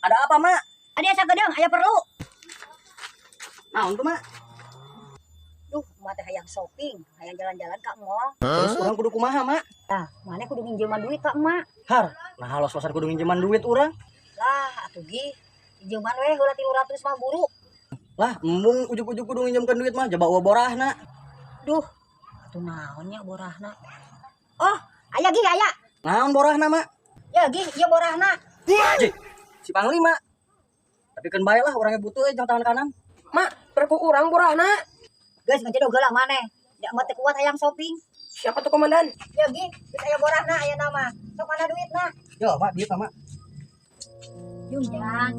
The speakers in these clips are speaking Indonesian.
Ada apa, Mak? Ada asa gedeng, aya perlu. Nah, untuk Mak. Duh, emak teh hayang shopping, hayang jalan-jalan ka mall. Terus orang kudu kumaha, Mak? Nah, mana kudu minjeman duit ka emak. Har, nah halos wasan kudu minjeman duit orang. Lah, atuh gi, pinjeman we heula 300 mah buru. Lah, embung ujuk-ujuk kudu minjemkeun duit mah, coba borahna. Duh, atuh naonnya borahna. Oh, aya gi aya. Naon borahna, Mak? Ya gi, ieu borahna. Ji, si Panglima. Tapi kan bae lah orangnya butuh jeung tangan kanan. Mak, perku urang borahna. Geus ngecedo geula maneh. Da emak teh kuat hayang shopping. Siapa tuh komandan? Ya gi, geus aya borahna aya nama. Sok mana duitna? Yo, Mak, dieu Mak. Yung jangan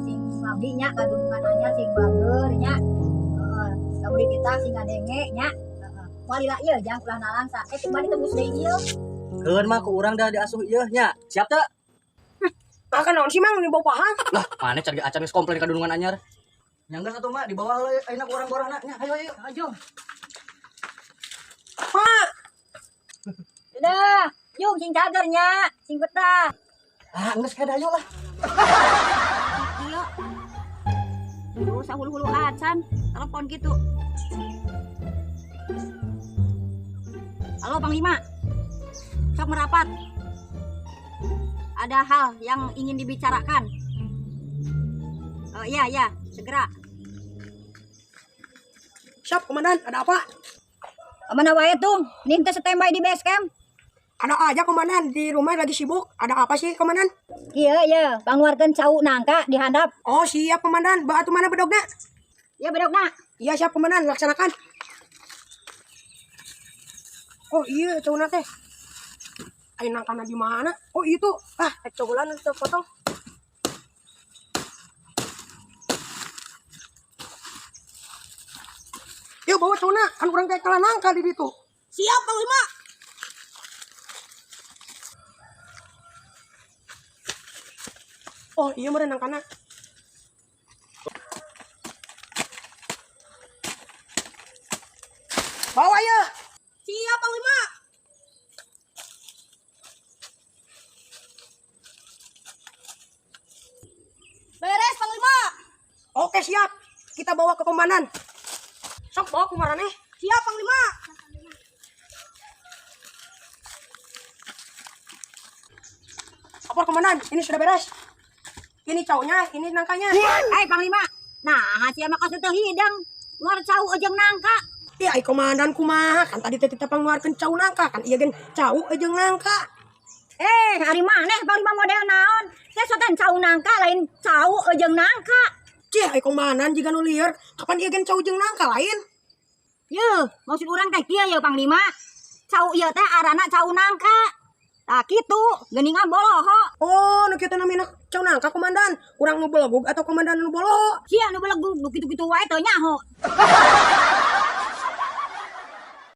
sing ngabdi nya kadunungan anyar sing bager nya. Heeh, sauri kita sing ngadenge nya. Heeh. Walila ieu jang ulah nalangsa. Cuma ditembus deui ieu. Keun mah ku urang dah diasuh ieu nya. Siap teu? Makan naon sih mang di bawah paha? Lah, mana cari acan geus komplain kadunungan anyar. Nyangga satu Mak, di bawah heula ayeuna ku urang borahna nya. Ayo ayo, ayo. Mak, Udah, yung sing cagernya, sing betah. Ah, geus kada ayo lah. Iya. Duh, sahulu-hulu acan, telepon gitu. Halo Panglima. Sok merapat. Ada hal yang ingin dibicarakan. Oh iya, iya, segera. siap komandan, ada apa? Mana wae tuh? Nih teh standby di base camp. Ada aja komandan, di rumah lagi sibuk. Ada apa sih komandan? Iya, iya, panguarkeun cau nangka di handap. Oh siap komandan, batu mana bedogna? Ya bedogna. Iya siap komandan, laksanakan. Oh iya, cowokna teh. Ayo nangkana di mana? Oh itu, cogolan itu potong. Yuk bawa cowokna, kan orang kayak kalah nangka di situ. Siap Panglima. Oh iya meren nangkana. Bawa ya. Siap Panglima. Beres Panglima. Oke siap. Kita bawa ke komandan. Sok bawa kumaraneh. Siap Panglima. Lapor komandan, ini sudah beres. Ini cowoknya, ini nangkanya. Panglima. Nah, hasil mah kasih teh hidang. Nguar cau ejeng nangka. Ya, komandan kumaha kan tadi teh kita panguarkeun cau nangka kan iya gen cau ejeng nangka. Hari maneh Panglima model naon? Teh soten cau nangka lain cau ejeng nangka. Cih, komandan jika nu lieur, kapan iya gen cau ejeng nangka lain? Yeuh, maksud urang teh kieu ya Panglima. Cau ieu teh arana cau nangka. Tah kitu, geuningan boloho. Oh, nu kitu namina cau nangka komandan. Urang nu belegug atau komandan nu boloho? Sia nu belegug nu kitu-kitu wae teu nyaho.